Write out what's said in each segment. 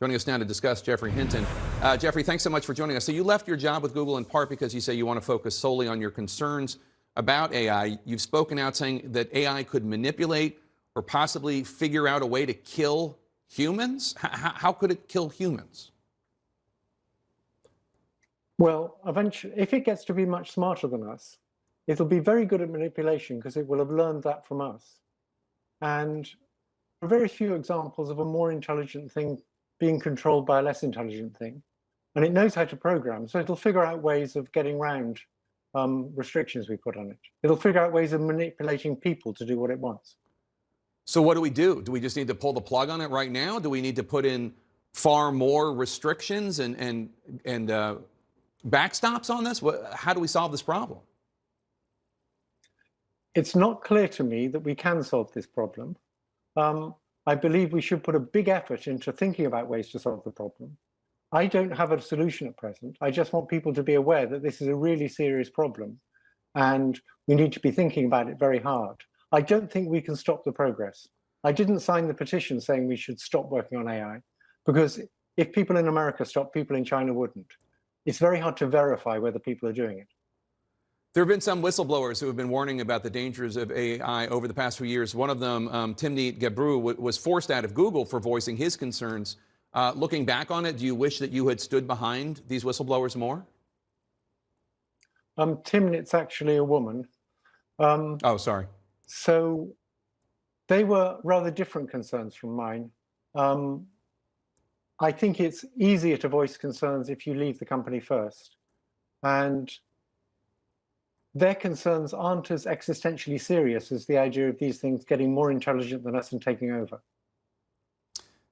Joining us now to discuss, Geoffrey Hinton. Geoffrey, thanks so much for joining us. So you left your job with Google in part because you say you want to focus solely on your concerns about AI. You've spoken out saying that AI could manipulate or possibly figure out a way to kill humans. How could it kill humans? Well, eventually, if it gets to be much smarter than us, it'll be very good at manipulation because it will have learned that from us. And there are very few examples of a more intelligent thing being controlled by a less intelligent thing. And it knows how to program, so it'll figure out ways of getting around restrictions we put on it. It'll figure out ways of manipulating people to do what it wants. So what do we do? Do we just need to pull the plug on it right now? Do we need to put in far more restrictions and backstops on this? How do we solve this problem? It's not clear to me that we can solve this problem. I believe we should put a big effort into thinking about ways to solve the problem. I don't have a solution at present. I just want people to be aware that this is a really serious problem and we need to be thinking about it very hard. I don't think we can stop the progress. I didn't sign the petition saying we should stop working on AI because if people in America stopped, people in China wouldn't. It's very hard to verify whether people are doing it. There have been some whistleblowers who have been warning about the dangers of AI over the past few years. One of them, Timnit Gebru, was forced out of Google for voicing his concerns. Looking back on it, do you wish that you had stood behind these whistleblowers more? Timnit's actually a woman. Oh, sorry. So they were rather different concerns from mine. I think it's easier to voice concerns if you leave the company first. And their concerns aren't as existentially serious as the idea of these things getting more intelligent than us and taking over.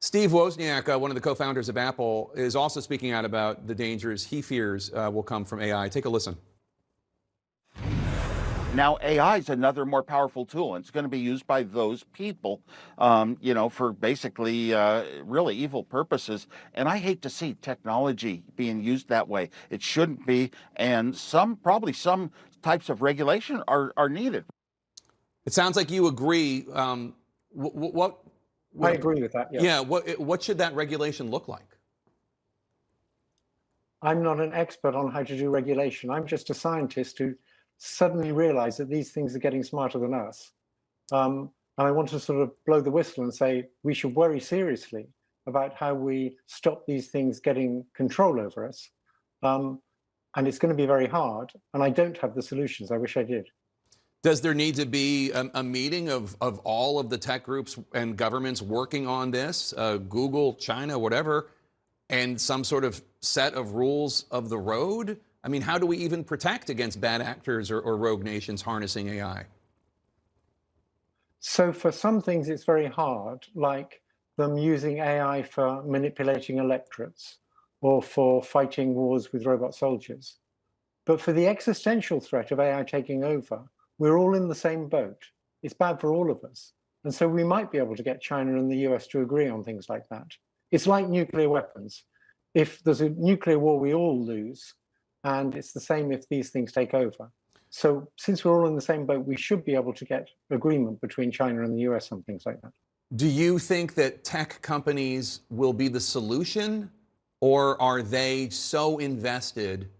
Steve Wozniak, one of the co-founders of Apple, is also speaking out about the dangers he fears will come from AI. Take a listen. Now, AI is another more powerful tool, and it's going to be used by those people, for basically really evil purposes. And I hate to see technology being used that way. It shouldn't be, and probably some types of regulation are needed. It sounds like you agree. I agree with that, yes. Yeah, what should that regulation look like? I'm not an expert on how to do regulation. I'm just a scientist who suddenly realized that these things are getting smarter than us. And I want to sort of blow the whistle and say we should worry seriously about how we stop these things getting control over us. And it's going to be very hard, and I don't have the solutions. I wish I did. Does there need to be a meeting of all of the tech groups and governments working on this, Google, China, whatever, and some sort of set of rules of the road? I mean, how do we even protect against bad actors or rogue nations harnessing AI? So for some things, it's very hard, like them using AI for manipulating electorates or for fighting wars with robot soldiers. But for the existential threat of AI taking over, we're all in the same boat. It's bad for all of us. And so we might be able to get China and the US to agree on things like that. It's like nuclear weapons. If there's a nuclear war, we all lose. And it's the same if these things take over. So since we're all in the same boat, we should be able to get agreement between China and the US on things like that. Do you think that tech companies will be the solution, or are they so invested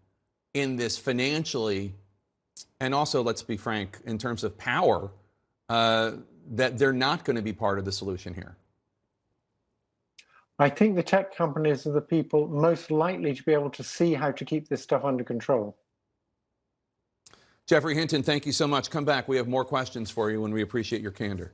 in this financially, and also, let's be frank, in terms of power, that they're not going to be part of the solution here? I think the tech companies are the people most likely to be able to see how to keep this stuff under control. Geoffrey Hinton, thank you so much. Come back. We have more questions for you, and we appreciate your candor.